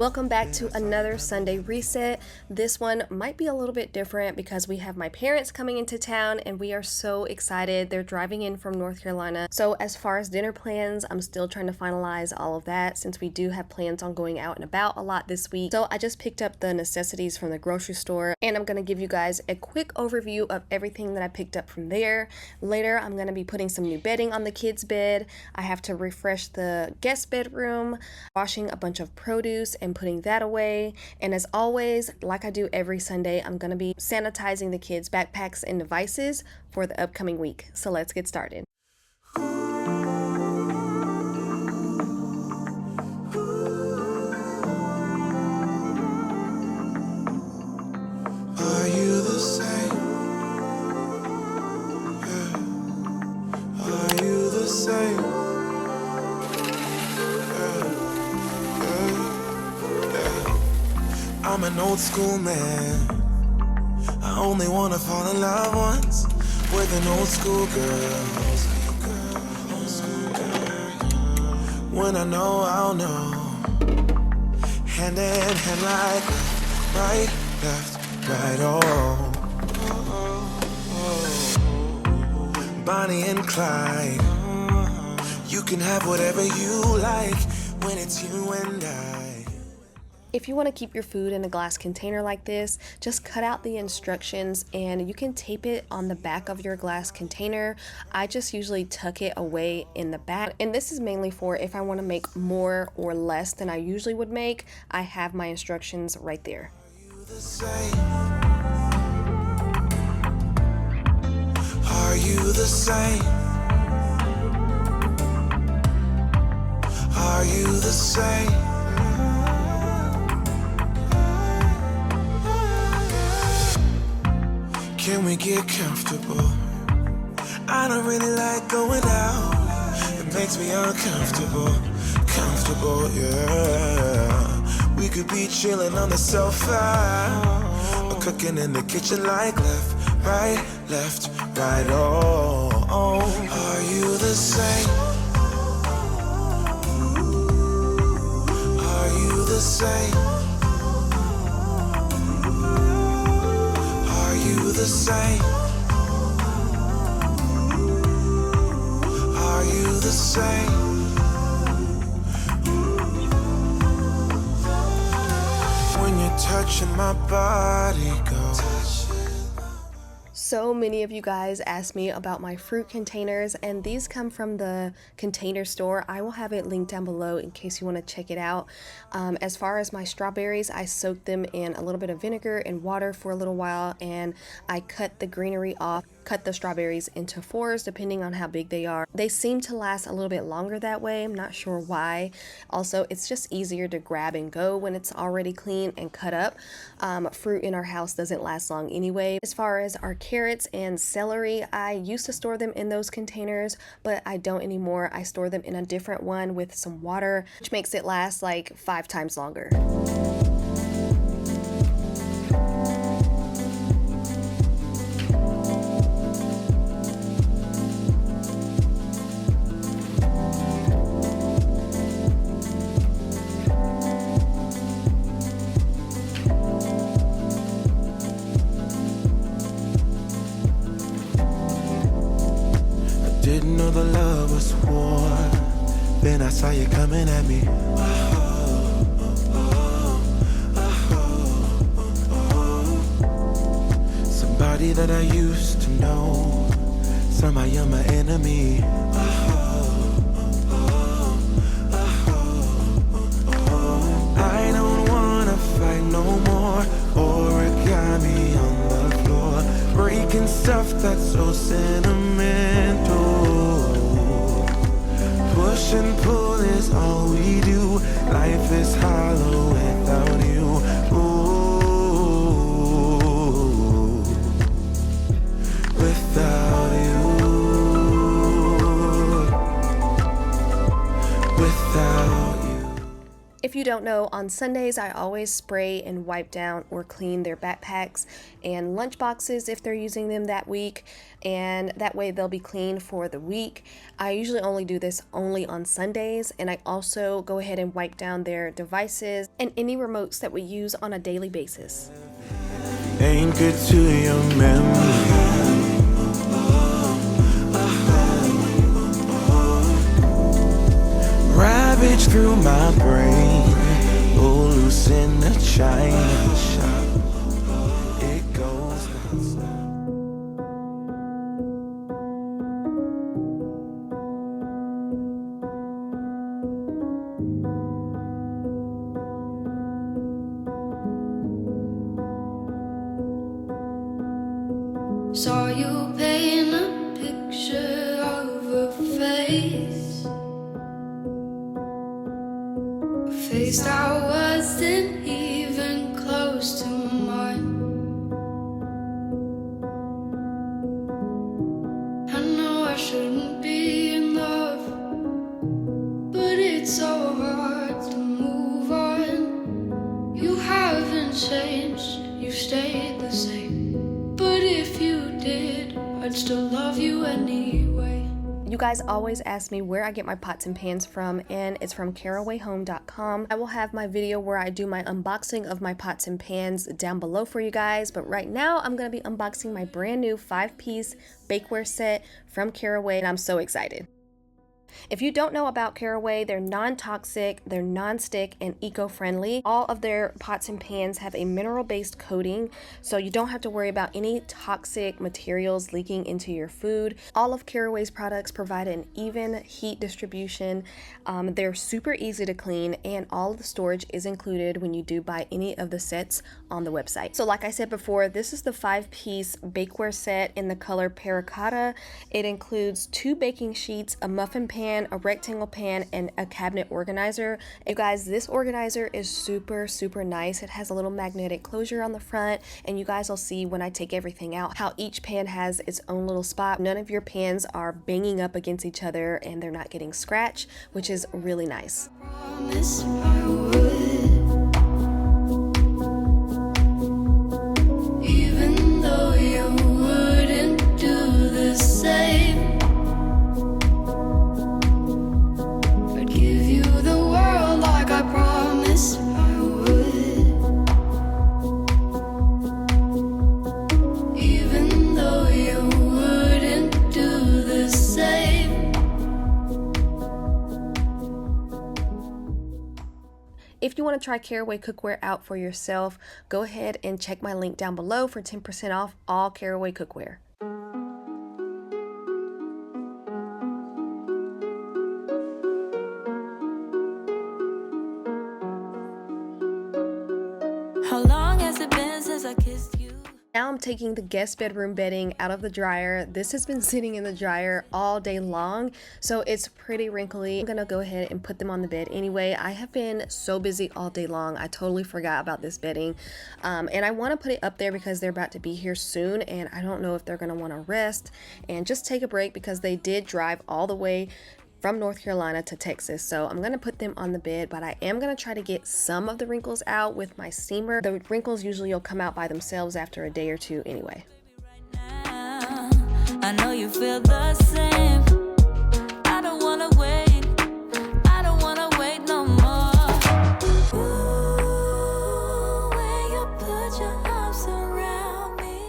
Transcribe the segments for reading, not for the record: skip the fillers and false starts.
Welcome back to another Sunday reset. This one might be a little bit different because we have my parents coming into town and we are so excited. They're driving in from North Carolina. So as far as dinner plans, I'm still trying to finalize all of that since we do have plans on going out and about a lot this week. So I just picked up the necessities from the grocery store and I'm going to give you guys a quick overview of everything that I picked up from there. Later, I'm going to be putting some new bedding on the kids' bed. I have to refresh the guest bedroom, washing a bunch of produce and putting that away. And as always, like I do every Sunday, I'm going to be sanitizing the kids' backpacks and devices for the upcoming week. So let's get started. Are you the same? Yeah. Are you the same? I'm an old school man. I only wanna fall in love once with an old school girl. When I know, I'll know. Hand in hand like right, left, right, oh. Bonnie and Clyde. You can have whatever you like when it's you and I. If you want to keep your food in a glass container like this, just cut out the instructions and you can tape it on the back of your glass container. I just usually tuck it away in the back. And this is mainly for if I want to make more or less than I usually would make. I have my instructions right there. Are you the same? Are you the same? Can we get comfortable? I don't really like going out. It makes me uncomfortable. Comfortable, yeah. We could be chilling on the sofa or cooking in the kitchen like left, right, oh. Are you the same? Are you the same? The same? Are you the same? When you're touching my body, go. So many of you guys asked me about my fruit containers, and these come from the Container Store. I will have it linked down below in case you want to check it out. As far as my strawberries, I soaked them in a little bit of vinegar and water for a little while, and I cut the greenery off. Cut the strawberries into fours depending on how big they are. They seem to last a little bit longer that way. I'm not sure why. Also, it's just easier to grab and go when it's already clean and cut up. Fruit in our house doesn't last long anyway. As far as our carrots and celery, I used to store them in those containers, but I don't anymore. I store them in a different one with some water, which makes it last like 5 times longer. Didn't know the love was war. Then I saw you coming at me. Somebody that I used to know. Somehow you're my enemy. I don't wanna fight no more. Origami on the floor, breaking stuff that's so sentimental. Push and pull is all we do. Life is hollow without you. Ooh, without you. Without you. If you you don't know, on Sundays I always spray and wipe down or clean their backpacks and lunch boxes if they're using them that week, and that way they'll be clean for the week. I usually only do this only on Sundays, and I also go ahead and wipe down their devices and any remotes that we use on a daily basis. Anchored to your memory, ravage through my brain, oh, loose in the china shop, it goes nonstop. Saw you paint a picture of a face, a face that wasn't even close to mine. I know I shouldn't be in love, but it's so hard to move on. You haven't changed, you stayed the same. But if you did, I'd still love you anyway. You guys always ask me where I get my pots and pans from, and it's from carawayhome.com. I will have my video where I do my unboxing of my pots and pans down below for you guys, but right now I'm going to be unboxing my brand new 5-piece bakeware set from Caraway, and I'm so excited. If you don't know about Caraway, they're non-toxic, they're non-stick, and eco-friendly. All of their pots and pans have a mineral-based coating, so you don't have to worry about any toxic materials leaking into your food. All of Caraway's products provide an even heat distribution. They're super easy to clean, and all of the storage is included when you do buy any of the sets on the website. So like I said before, this is the 5-piece bakeware set in the color Paracotta. It includes 2 baking sheets, a muffin pan, a rectangle pan, and a cabinet organizer. You guys, this organizer is super nice. It has a little magnetic closure on the front, and you guys will see when I take everything out how each pan has its own little spot. None of your pans are banging up against each other, and they're not getting scratched, which is really nice. Promise I would, even though you wouldn't do the same. I'd give you the world like I promised I would, even though you wouldn't do the same. If you want to try Caraway cookware out for yourself, go ahead and check my link down below for 10% off all Caraway cookware. How long has it been since I kissed you? Now I'm taking the guest bedroom bedding out of the dryer. This has been sitting in the dryer all day long, so it's pretty wrinkly. I'm gonna go ahead and put them on the bed anyway. I have been so busy all day long, I totally forgot about this bedding. And I want to put it up there because they're about to be here soon, and I don't know if they're gonna want to rest and just take a break because they did drive all the way from North Carolina to Texas. So I'm gonna put them on the bed, but I am gonna try to get some of the wrinkles out with my steamer. The wrinkles usually will come out by themselves after a day or two anyway. I know you feel the same. I don't wanna wait. I don't wanna wait no more. Ooh, when you put your arms around me.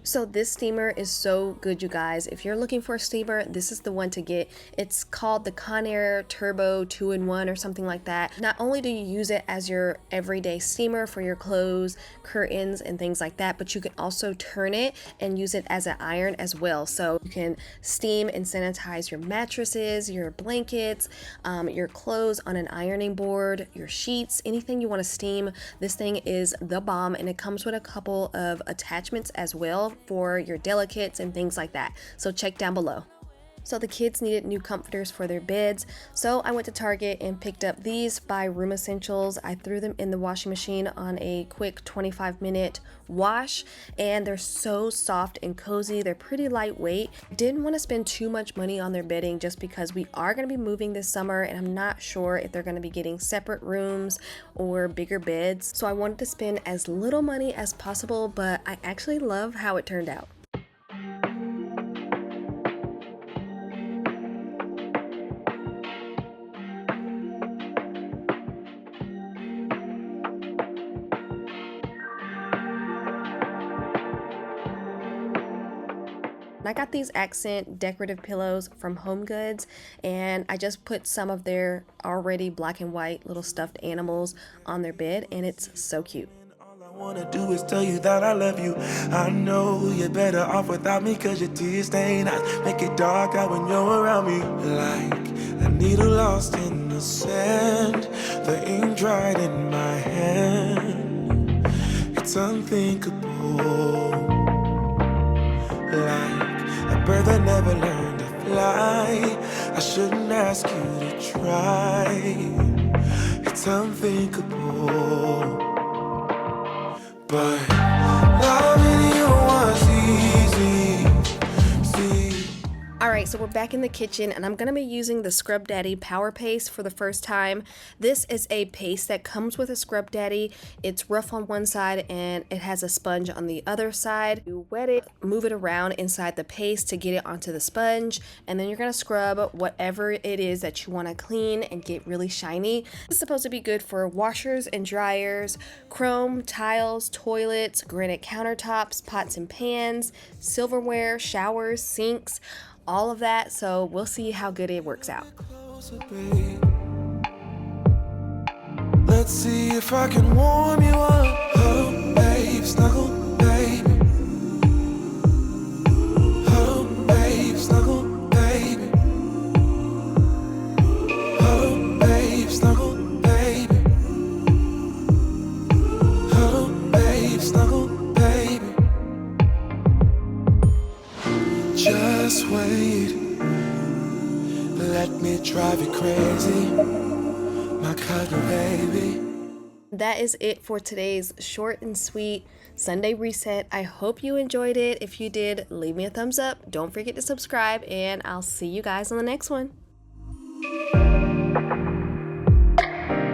So this steamer is so good, you guys. If you're looking for a steamer, this is the one to get. It's called the Conair Turbo 2-in-1 or something like that. Not only do you use it as your everyday steamer for your clothes, curtains, and things like that, but you can also turn it and use it as an iron as well. So you can steam and sanitize your mattresses, your blankets, your clothes on an ironing board, your sheets, anything you want to steam. This thing is the bomb, and it comes with a couple of attachments as well for your delicates and things like that. So check down below. So the kids needed new comforters for their beds, so I went to Target and picked up these by Room Essentials. I threw them in the washing machine on a quick 25-minute wash, and they're so soft and cozy. They're pretty lightweight. Didn't want to spend too much money on their bedding just because we are going to be moving this summer, and I'm not sure if they're going to be getting separate rooms or bigger beds. So I wanted to spend as little money as possible, but I actually love how it turned out. I got these accent decorative pillows from HomeGoods, and I just put some of their already black and white little stuffed animals on their bed, and it's so cute. All I wanna do is tell you that I love you. I know you're better off without me, cause your tears stain eyes make it dark out when you're around me. Like a needle lost in the sand, the ink dried in my hand. It's unthinkable. Like a bird that never learned to fly, I shouldn't ask you to try. It's unthinkable. But loving you was easy. See. Alright, so we're back in the kitchen, and I'm going to be using the Scrub Daddy Power Paste for the first time. This is a paste that comes with a Scrub Daddy. It's rough on one side and it has a sponge on the other side. You wet it, move it around inside the paste to get it onto the sponge, and then you're going to scrub whatever it is that you want to clean and get really shiny. It's supposed to be good for washers and dryers, chrome, tiles, toilets, granite countertops, pots and pans, silverware, showers, sinks, all of that. So we'll see how good it works out. Let's see if I can warm you up. Oh, babe, snuggle, baby. Oh, babe, snuggle, baby. Oh, babe, snuggle, baby. Oh, babe, snuggle, baby. Just wait, let me drive you crazy, my cuddle baby. That is it for today's short and sweet Sunday reset. I hope you enjoyed it. If you did, leave me a thumbs up. Don't forget to subscribe, and I'll see you guys on the next one.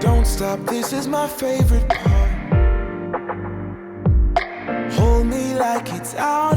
Don't stop, this is my favorite part. Hold me like it's out